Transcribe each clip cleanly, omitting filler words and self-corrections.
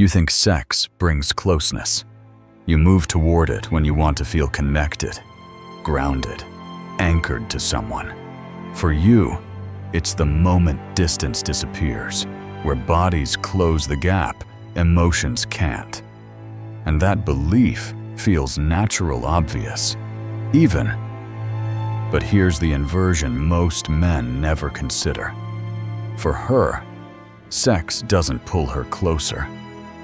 You think sex brings closeness. You move toward it when you want to feel connected, grounded, anchored to someone. For you, it's the moment distance disappears, where bodies close the gap, emotions can't. And that belief feels natural, obvious, even. But here's the inversion most men never consider. For her, sex doesn't pull her closer.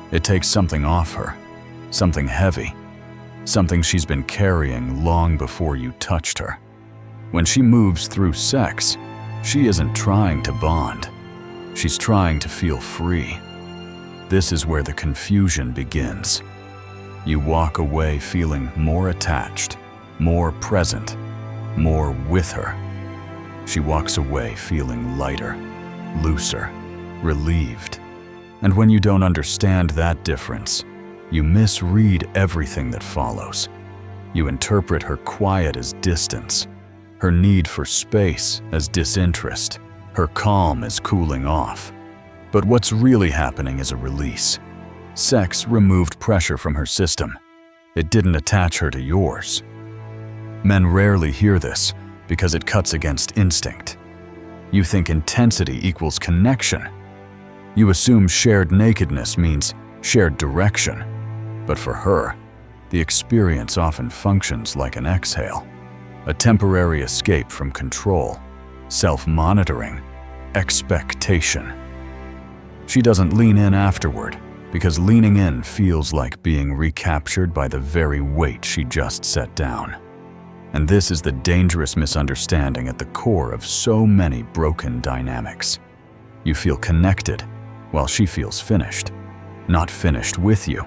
It takes something off her, something heavy, something she's been carrying long before you touched her. When she moves through sex, she isn't trying to bond. She's trying to feel free. This is where the confusion begins. You walk away feeling more attached, more present, more with her. She walks away feeling lighter, looser, relieved. And when you don't understand that difference, you misread everything that follows. You interpret her quiet as distance, her need for space as disinterest, her calm as cooling off. But what's really happening is a release. Sex removed pressure from her system. It didn't attach her to yours. Men rarely hear this because it cuts against instinct. You think intensity equals connection. You assume shared nakedness means shared direction. But for her, the experience often functions like an exhale, a temporary escape from control, self-monitoring, expectation. She doesn't lean in afterward because leaning in feels like being recaptured by the very weight she just set down. And this is the dangerous misunderstanding at the core of so many broken dynamics. You feel connected while she feels finished. Not finished with you,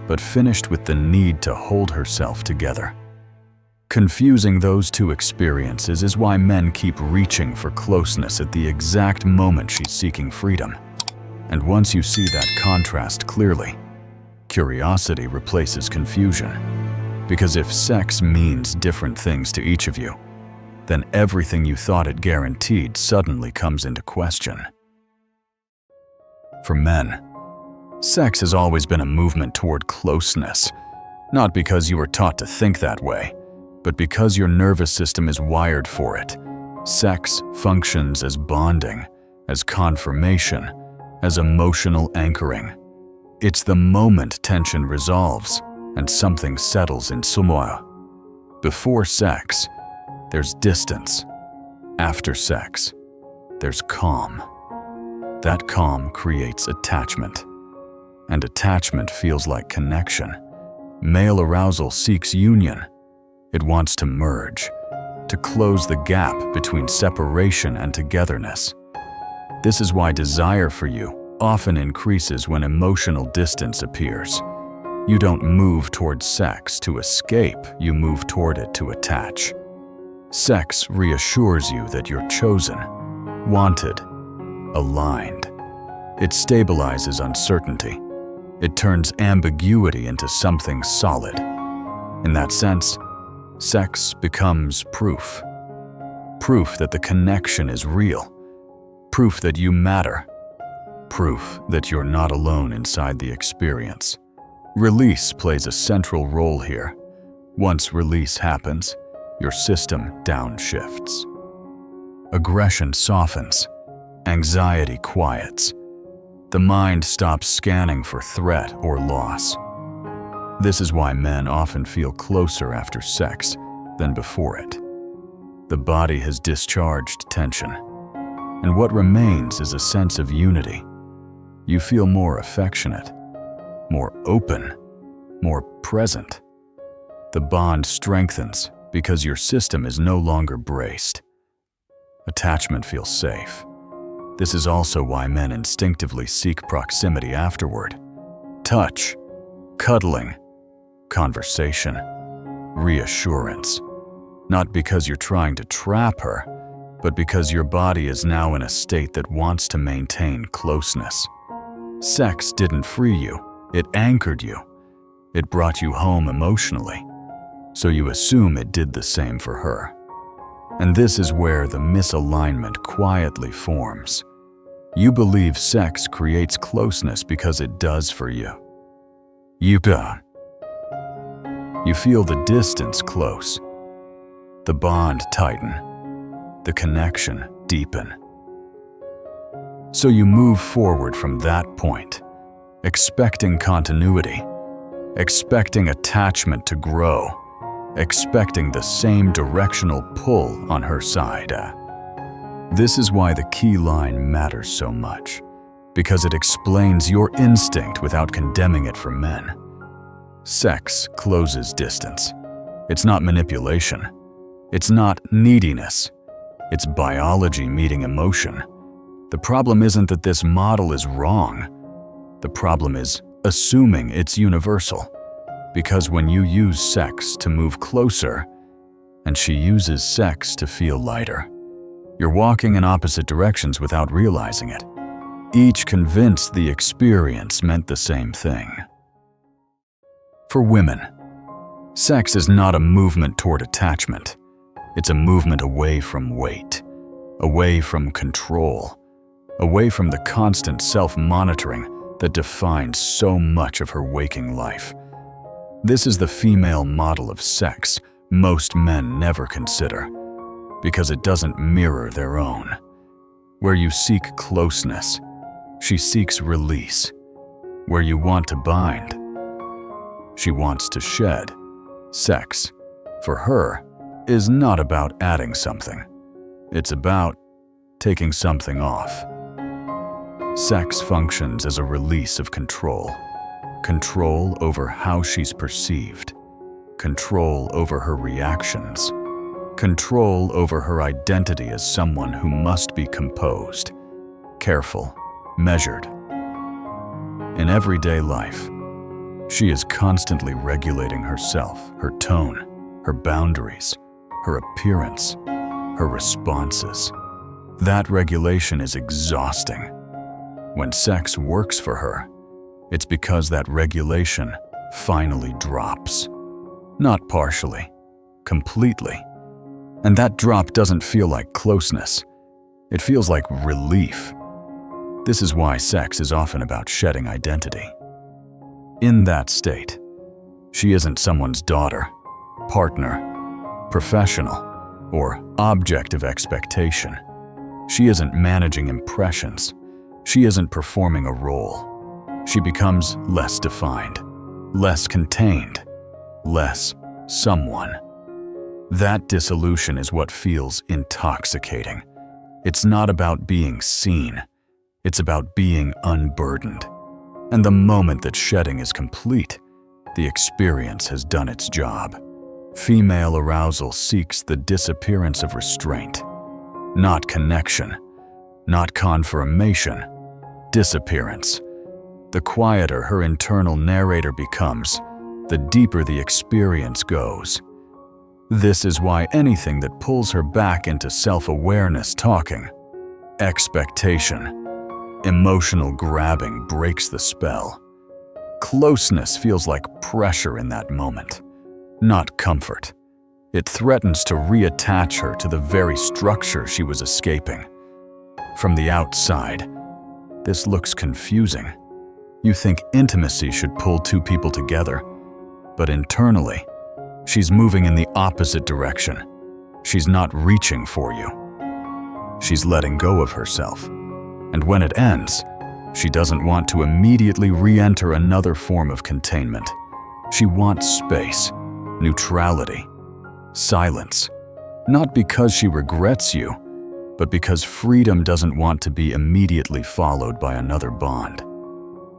but finished with the need to hold herself together. Confusing those two experiences is why men keep reaching for closeness at the exact moment she's seeking freedom. And once you see that contrast clearly, curiosity replaces confusion. Because if sex means different things to each of you, then everything you thought it guaranteed suddenly comes into question. For men, sex has always been a movement toward closeness, not because you were taught to think that way, but because your nervous system is wired for it. Sex functions as bonding, as confirmation, as emotional anchoring. It's the moment tension resolves and something settles in sumwa. Before sex, there's distance. After sex, there's calm. That calm creates attachment. And attachment feels like connection. Male arousal seeks union. It wants to merge, to close the gap between separation and togetherness. This is why desire for you often increases when emotional distance appears. You don't move toward sex to escape, you move toward it to attach. Sex reassures you that you're chosen, wanted, aligned. It stabilizes uncertainty. It turns ambiguity into something solid. In that sense, sex becomes proof. Proof that the connection is real. Proof that you matter. Proof that you're not alone inside the experience. Release plays a central role here. Once release happens, your system downshifts. Aggression softens. Anxiety quiets. The mind stops scanning for threat or loss. This is why men often feel closer after sex than before it. The body has discharged tension, and what remains is a sense of unity. You feel more affectionate, more open, more present. The bond strengthens because your system is no longer braced. Attachment feels safe. This is also why men instinctively seek proximity afterward. Touch, cuddling, conversation, reassurance. Not because you're trying to trap her, but because your body is now in a state that wants to maintain closeness. Sex didn't free you, it anchored you. It brought you home emotionally, so you assume it did the same for her. And this is where the misalignment quietly forms. You believe sex creates closeness because it does for you. You feel the distance close, the bond tighten, the connection deepen. So you move forward from that point, expecting continuity, expecting attachment to grow, expecting the same directional pull on her side. This is why the key line matters so much, because it explains your instinct without condemning it for men. Sex closes distance. It's not manipulation. It's not neediness. It's biology meeting emotion. The problem isn't that this model is wrong. The problem is assuming it's universal. Because when you use sex to move closer, and she uses sex to feel lighter, you're walking in opposite directions without realizing it. Each convinced the experience meant the same thing. For women, sex is not a movement toward attachment. It's a movement away from weight, away from control, away from the constant self-monitoring that defines so much of her waking life. This is the female model of sex most men never consider, because it doesn't mirror their own. Where you seek closeness, she seeks release. Where you want to bind, she wants to shed. Sex, for her, is not about adding something. It's about taking something off. Sex functions as a release of control. Control over how she's perceived. Control over her reactions. Control over her identity as someone who must be composed, careful, measured. In everyday life, she is constantly regulating herself, her tone, her boundaries, her appearance, her responses. That regulation is exhausting. When sex works for her, it's because that regulation finally drops. Not partially, completely. And that drop doesn't feel like closeness. It feels like relief. This is why sex is often about shedding identity. In that state, she isn't someone's daughter, partner, professional, or object of expectation. She isn't managing impressions. She isn't performing a role. She becomes less defined, less contained, less someone. That dissolution is what feels intoxicating. It's not about being seen. It's about being unburdened. And the moment that shedding is complete, the experience has done its job. Female arousal seeks the disappearance of restraint, not connection, not confirmation, disappearance. The quieter her internal narrator becomes, the deeper the experience goes. This is why anything that pulls her back into self-awareness talking, expectation, emotional grabbing breaks the spell. Closeness feels like pressure in that moment, not comfort. It threatens to reattach her to the very structure she was escaping. From the outside, this looks confusing. You think intimacy should pull two people together, but internally, she's moving in the opposite direction. She's not reaching for you. She's letting go of herself. And when it ends, she doesn't want to immediately re-enter another form of containment. She wants space, neutrality, silence. Not because she regrets you, but because freedom doesn't want to be immediately followed by another bond.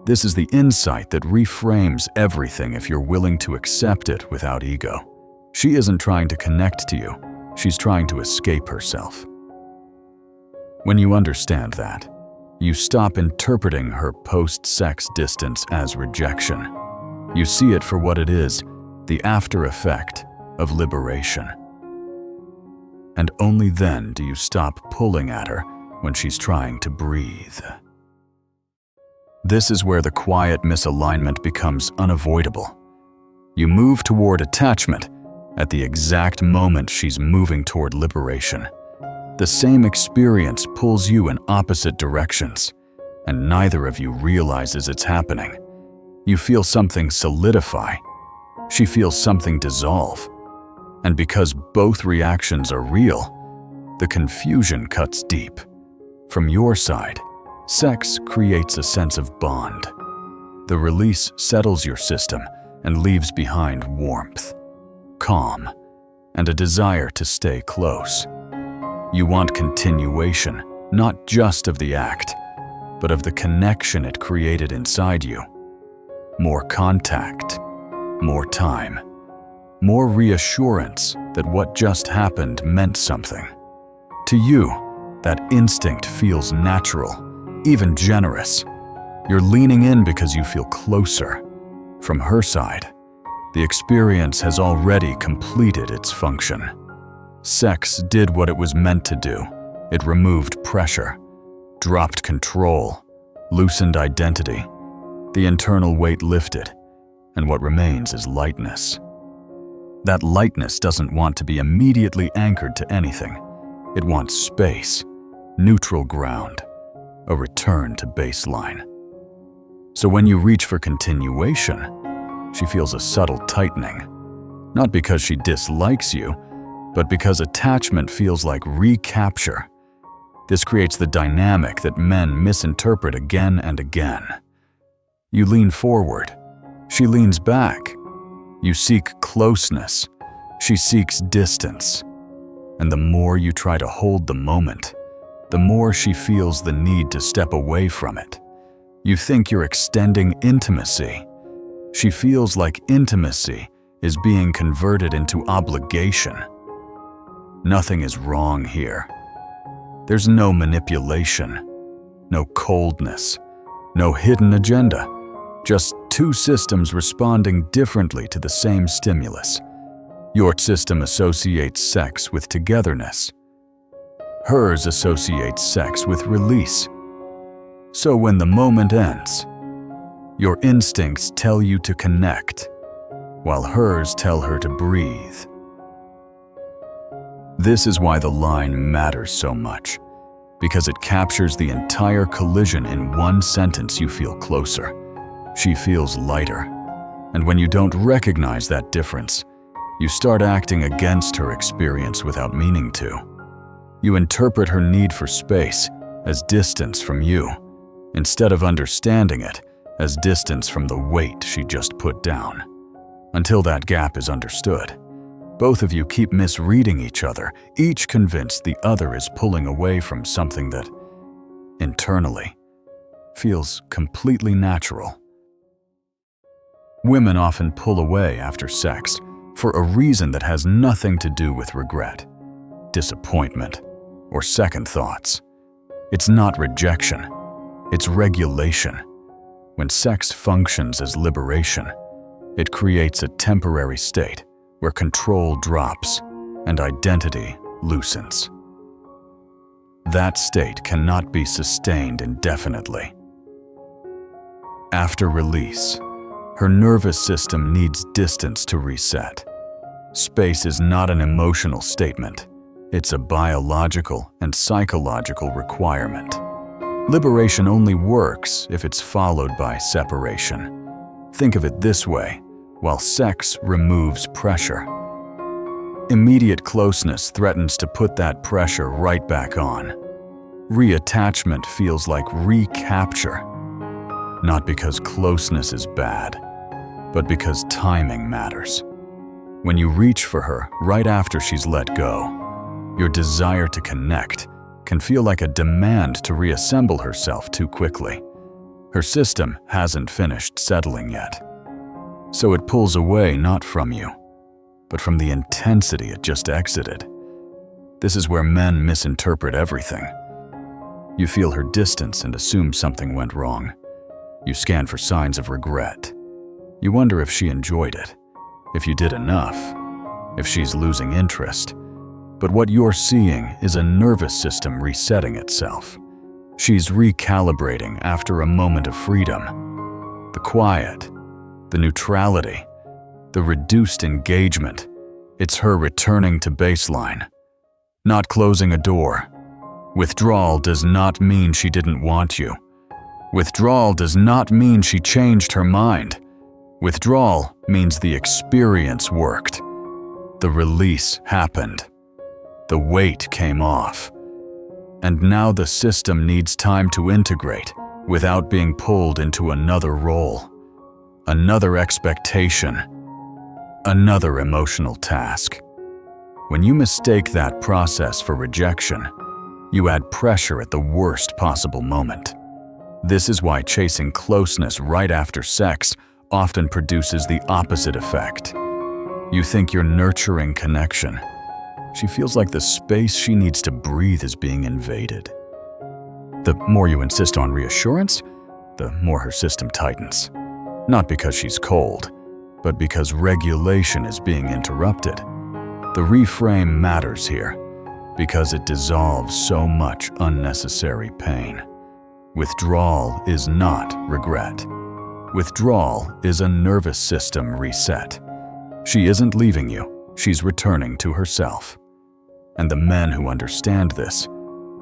This is the insight that reframes everything if you're willing to accept it without ego. She isn't trying to connect to you. She's trying to escape herself. When you understand that, you stop interpreting her post-sex distance as rejection. You see it for what it is, the after effect of liberation. And only then do you stop pulling at her when she's trying to breathe. This is where the quiet misalignment becomes unavoidable. You move toward attachment at the exact moment she's moving toward liberation. The same experience pulls you in opposite directions, and neither of you realizes it's happening. You feel something solidify. She feels something dissolve. And because both reactions are real, the confusion cuts deep. From your side, sex creates a sense of bond. The release settles your system and leaves behind warmth, calm, and a desire to stay close. You want continuation, not just of the act, but of the connection it created inside you. More contact, more time, more reassurance that what just happened meant something. To you, that instinct feels natural, even generous. You're leaning in because you feel closer. From her side, the experience has already completed its function. Sex did what it was meant to do. It removed pressure, dropped control, loosened identity. The internal weight lifted, and what remains is lightness. That lightness doesn't want to be immediately anchored to anything. It wants space, neutral ground, a return to baseline. So when you reach for continuation, she feels a subtle tightening, not because she dislikes you, but because attachment feels like recapture. This creates the dynamic that men misinterpret again and again. You lean forward, she leans back. You seek closeness, she seeks distance. And the more you try to hold the moment, the more she feels the need to step away from it. You think you're extending intimacy. She feels like intimacy is being converted into obligation. Nothing is wrong here. There's no manipulation, no coldness, no hidden agenda. Just two systems responding differently to the same stimulus. Your system associates sex with togetherness. Hers associates sex with release. So when the moment ends, your instincts tell you to connect, while hers tell her to breathe. This is why the line matters so much, because it captures the entire collision in one sentence. You feel closer. She feels lighter. And when you don't recognize that difference, you start acting against her experience without meaning to. You interpret her need for space as distance from you, instead of understanding it as distance from the weight she just put down. Until that gap is understood, both of you keep misreading each other, each convinced the other is pulling away from something that, internally, feels completely natural. Women often pull away after sex for a reason that has nothing to do with regret, disappointment, or second thoughts. It's not rejection, it's regulation. When sex functions as liberation, it creates a temporary state where control drops and identity loosens. That state cannot be sustained indefinitely. After release, her nervous system needs distance to reset. Space is not an emotional statement. It's a biological and psychological requirement. Liberation only works if it's followed by separation. Think of it this way: while sex removes pressure, immediate closeness threatens to put that pressure right back on. Reattachment feels like recapture, not because closeness is bad, but because timing matters. When you reach for her right after she's let go, your desire to connect can feel like a demand to reassemble herself too quickly. Her system hasn't finished settling yet. So it pulls away not from you, but from the intensity it just exited. This is where men misinterpret everything. You feel her distance and assume something went wrong. You scan for signs of regret. You wonder if she enjoyed it, if you did enough, if she's losing interest. But what you're seeing is a nervous system resetting itself. She's recalibrating after a moment of freedom. The quiet, the neutrality, the reduced engagement. It's her returning to baseline. not closing a door. Withdrawal does not mean she didn't want you. Withdrawal does not mean she changed her mind. Withdrawal means the experience worked. The release happened. The weight came off. And now the system needs time to integrate without being pulled into another role, another expectation, another emotional task. When you mistake that process for rejection, you add pressure at the worst possible moment. This is why chasing closeness right after sex often produces the opposite effect. You think you're nurturing connection. She feels like the space she needs to breathe is being invaded. The more you insist on reassurance, the more her system tightens. Not because she's cold, but because regulation is being interrupted. The reframe matters here because it dissolves so much unnecessary pain. Withdrawal is not regret. Withdrawal is a nervous system reset. She isn't leaving you, she's returning to herself. And the men who understand this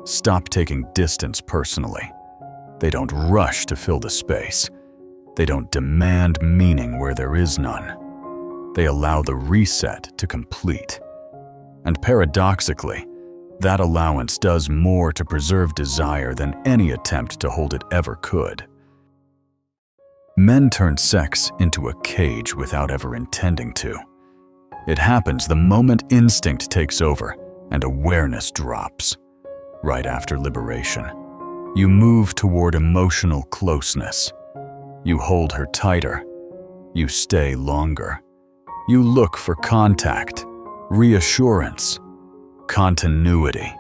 stop taking distance personally. They don't rush to fill the space. They don't demand meaning where there is none. They allow the reset to complete. And paradoxically, that allowance does more to preserve desire than any attempt to hold it ever could. Men turn sex into a cage without ever intending to. It happens the moment instinct takes over and awareness drops. Right after liberation, you move toward emotional closeness. You hold her tighter. You stay longer. You look for contact, reassurance, continuity.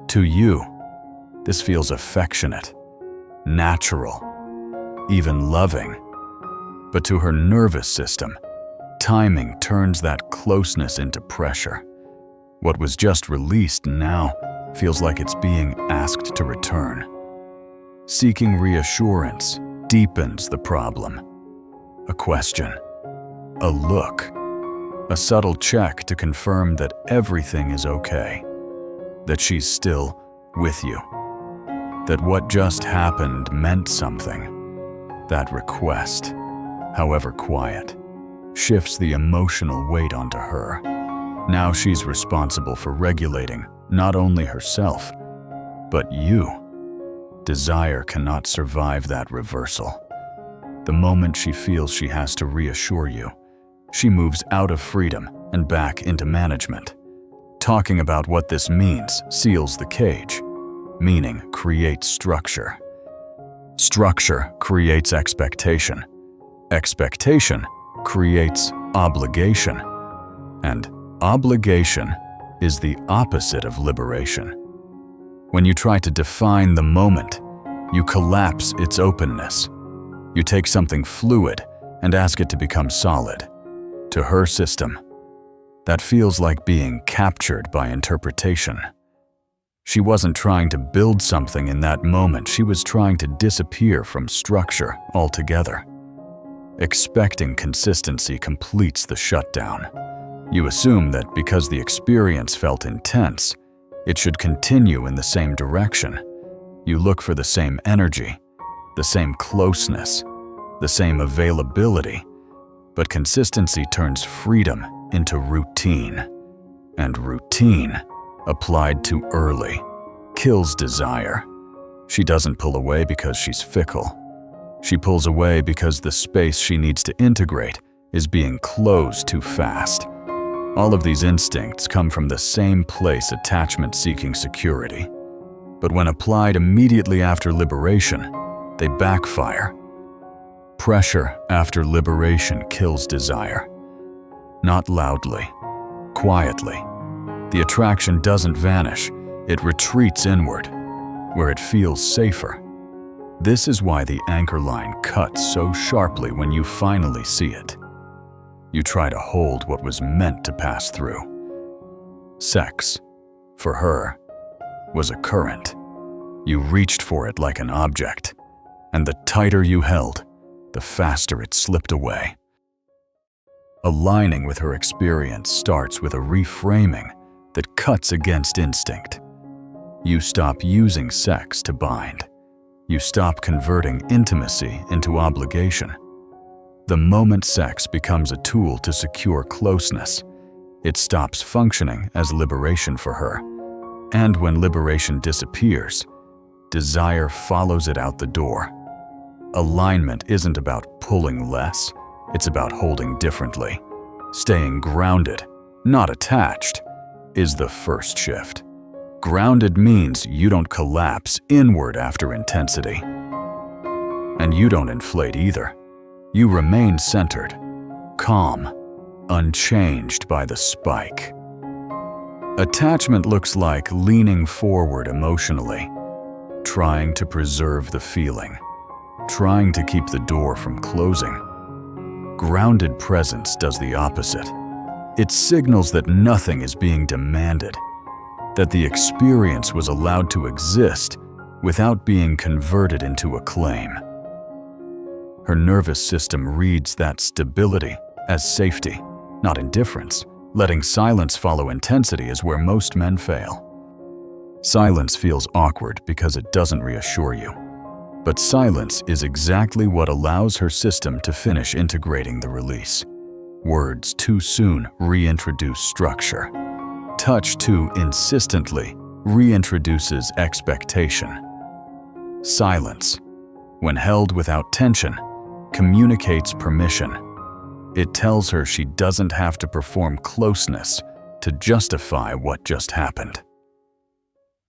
To you, this feels affectionate, natural, even loving. But to her nervous system, timing turns that closeness into pressure. What was just released now feels like it's being asked to return. Seeking reassurance deepens the problem. A question, a look, a subtle check to confirm that everything is okay, that she's still with you, that what just happened meant something. That request, however quiet, shifts the emotional weight onto her. Now she's responsible for regulating not only herself, but you. Desire cannot survive that reversal. The moment she feels she has to reassure you, she moves out of freedom and back into management. Talking about what this means seals the cage. Meaning creates structure. Structure creates expectation. Expectation creates obligation. And obligation is the opposite of liberation. When you try to define the moment, you collapse its openness. You take something fluid and ask it to become solid. To her system, that feels like being captured by interpretation. She wasn't trying to build something in that moment, she was trying to disappear from structure altogether. Expecting consistency completes the shutdown. You assume that because the experience felt intense, it should continue in the same direction. You look for the same energy, the same closeness, the same availability, but consistency turns freedom into routine. And routine, applied too early, kills desire. She doesn't pull away because she's fickle. She pulls away because the space she needs to integrate is being closed too fast. All of these instincts come from the same place attachment seeking security. But when applied immediately after liberation, they backfire. Pressure after liberation kills desire. Not loudly, quietly. The attraction doesn't vanish, it retreats inward, where it feels safer. This is why the anchor line cuts so sharply when you finally see it. You try to hold what was meant to pass through. Sex, for her, was a current. You reached for it like an object, and the tighter you held, the faster it slipped away. Aligning with her experience starts with a reframing that cuts against instinct. You stop using sex to bind. You stop converting intimacy into obligation. The moment sex becomes a tool to secure closeness, it stops functioning as liberation for her. And when liberation disappears, desire follows it out the door. Alignment isn't about pulling less, it's about holding differently. Staying grounded, not attached, is the first shift. Grounded means you don't collapse inward after intensity. And you don't inflate either. You remain centered, calm, unchanged by the spike. Attachment looks like leaning forward emotionally, trying to preserve the feeling, trying to keep the door from closing. Grounded presence does the opposite. It signals that nothing is being demanded, that the experience was allowed to exist without being converted into a claim. Her nervous system reads that stability as safety, not indifference. Letting silence follow intensity is where most men fail. Silence feels awkward because it doesn't reassure you. But silence is exactly what allows her system to finish integrating the release. Words too soon reintroduce structure. Touch too insistently reintroduces expectation. Silence, when held without tension, communicates permission. It tells her she doesn't have to perform closeness to justify what just happened.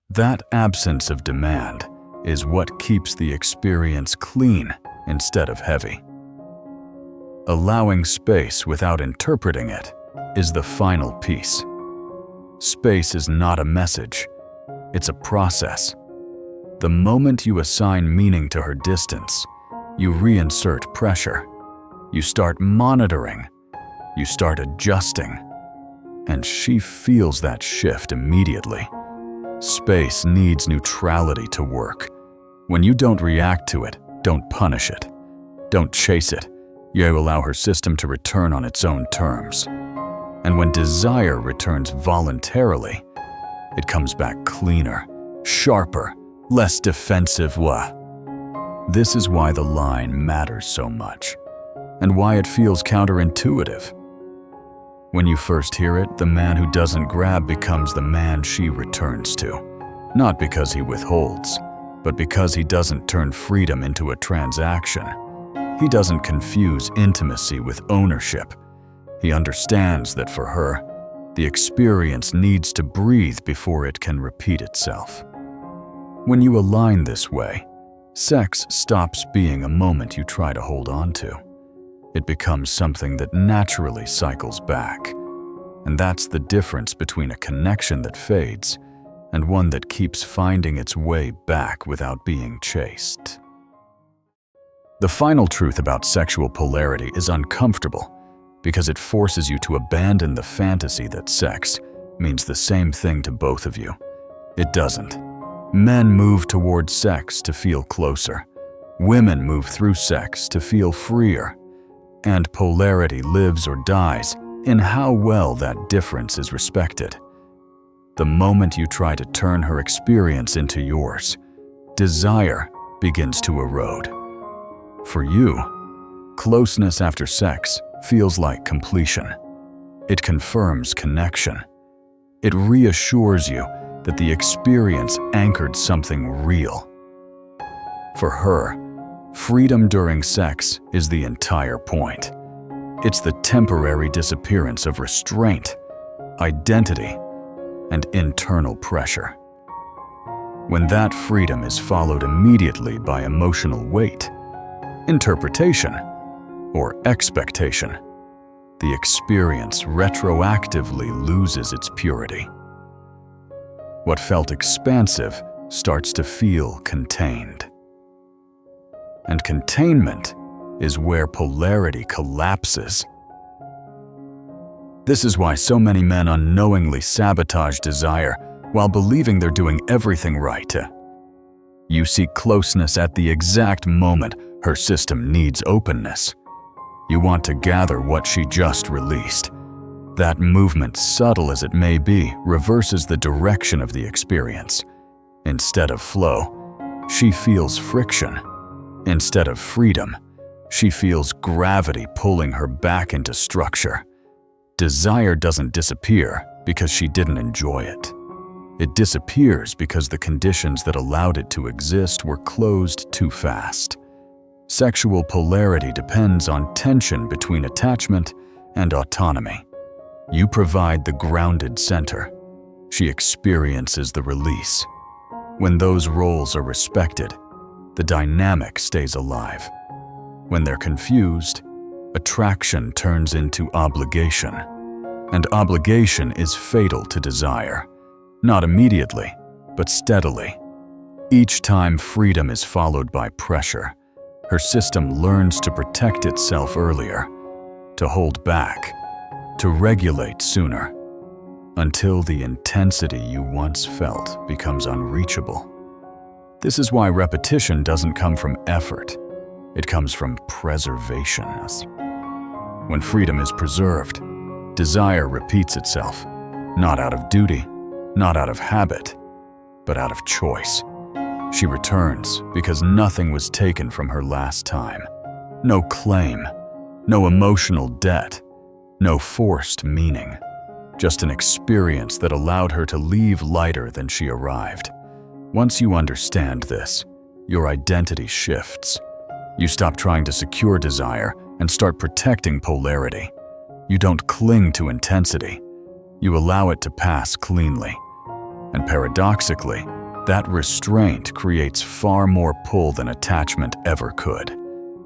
That absence of demand is what keeps the experience clean instead of heavy. Allowing space without interpreting it is the final piece. Space is not a message, it's a process. The moment you assign meaning to her distance, you reinsert pressure. You start monitoring, you start adjusting, and she feels that shift immediately. Space needs neutrality to work. When you don't react to it, don't punish it. Don't chase it. You allow her system to return on its own terms. And when desire returns voluntarily, it comes back cleaner, sharper, less defensive. This is why the line matters so much, and why it feels counterintuitive. When you first hear it, the man who doesn't grab becomes the man she returns to. Not because he withholds, but because he doesn't turn freedom into a transaction. He doesn't confuse intimacy with ownership. He understands that for her, the experience needs to breathe before it can repeat itself. When you align this way, sex stops being a moment you try to hold on to. It becomes something that naturally cycles back. And that's the difference between a connection that fades and one that keeps finding its way back without being chased. The final truth about sexual polarity is uncomfortable because it forces you to abandon the fantasy that sex means the same thing to both of you. It doesn't. Men move toward sex to feel closer. Women move through sex to feel freer. And polarity lives or dies in how well that difference is respected. The moment you try to turn her experience into yours, desire begins to erode. For you, closeness after sex feels like completion. It confirms connection. It reassures you that the experience anchored something real. For her, freedom during sex is the entire point. It's the temporary disappearance of restraint, identity, and internal pressure. When that freedom is followed immediately by emotional weight, interpretation, or expectation, the experience retroactively loses its purity. What felt expansive starts to feel contained. And containment is where polarity collapses. This is why so many men unknowingly sabotage desire while believing they're doing everything right. You seek closeness at the exact moment her system needs openness. You want to gather what she just released, That movement, subtle as it may be, reverses the direction of the experience. Instead of flow, she feels friction. Instead of freedom, she feels gravity pulling her back into structure. Desire doesn't disappear because she didn't enjoy it. It disappears because the conditions that allowed it to exist were closed too fast. Sexual polarity depends on tension between attachment and autonomy. You provide the grounded center. She experiences the release. When those roles are respected, the dynamic stays alive. When they're confused, attraction turns into obligation. And obligation is fatal to desire. Not immediately, but steadily. Each time freedom is followed by pressure, her system learns to protect itself earlier, to hold back, to regulate sooner, until the intensity you once felt becomes unreachable. This is why repetition doesn't come from effort. It comes from preservation. When freedom is preserved, desire repeats itself, not out of duty, not out of habit, but out of choice. She returns because nothing was taken from her last time. No claim, no emotional debt, no forced meaning. Just an experience that allowed her to leave lighter than she arrived. Once you understand this, your identity shifts. You stop trying to secure desire and start protecting polarity. You don't cling to intensity. You allow it to pass cleanly. And paradoxically, that restraint creates far more pull than attachment ever could.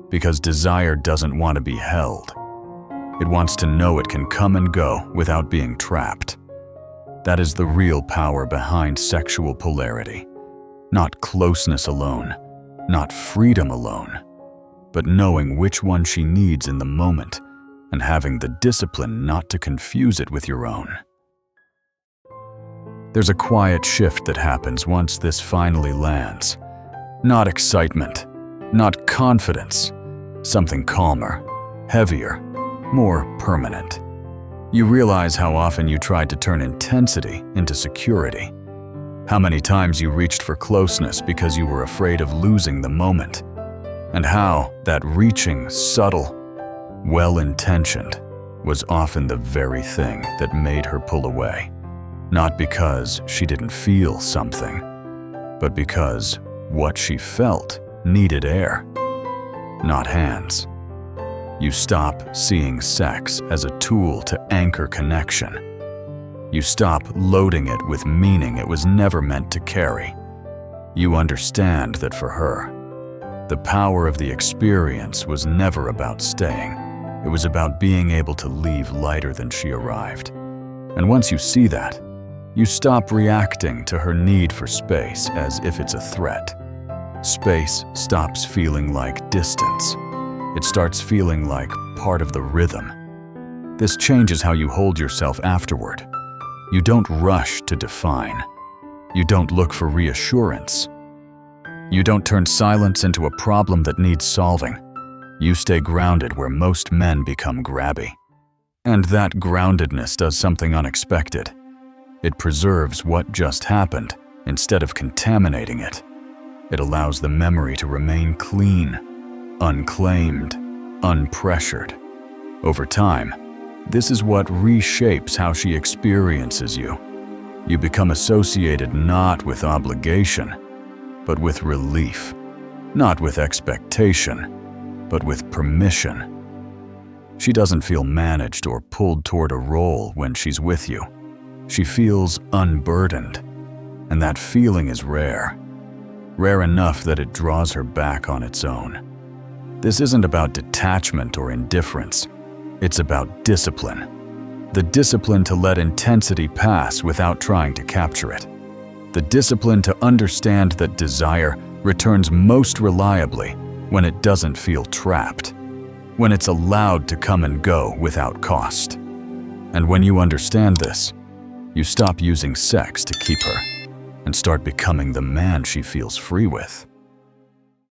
Because desire doesn't want to be held. It wants to know it can come and go without being trapped. That is the real power behind sexual polarity. Not closeness alone, not freedom alone, but knowing which one she needs in the moment and having the discipline not to confuse it with your own. There's a quiet shift that happens once this finally lands. Not excitement, not confidence, something calmer, heavier, more permanent. You realize how often you tried to turn intensity into security. How many times you reached for closeness because you were afraid of losing the moment. And how that reaching, subtle, well-intentioned, was often the very thing that made her pull away. Not because she didn't feel something, but because what she felt needed air, not hands. You stop seeing sex as a tool to anchor connection. You stop loading it with meaning it was never meant to carry. You understand that for her, the power of the experience was never about staying. It was about being able to leave lighter than she arrived. And once you see that, you stop reacting to her need for space as if it's a threat. Space stops feeling like distance. It starts feeling like part of the rhythm. This changes how you hold yourself afterward. You don't rush to define. You don't look for reassurance. You don't turn silence into a problem that needs solving. You stay grounded where most men become grabby. And that groundedness does something unexpected. It preserves what just happened instead of contaminating it. It allows the memory to remain clean, unclaimed, unpressured. Over time, this is what reshapes how she experiences you. You become associated not with obligation, but with relief. Not with expectation, but with permission. She doesn't feel managed or pulled toward a role when she's with you. She feels unburdened, and that feeling is rare. Rare enough that it draws her back on its own. This isn't about detachment or indifference. It's about discipline. The discipline to let intensity pass without trying to capture it. The discipline to understand that desire returns most reliably when it doesn't feel trapped, when it's allowed to come and go without cost. And when you understand this, you stop using sex to keep her and start becoming the man she feels free with.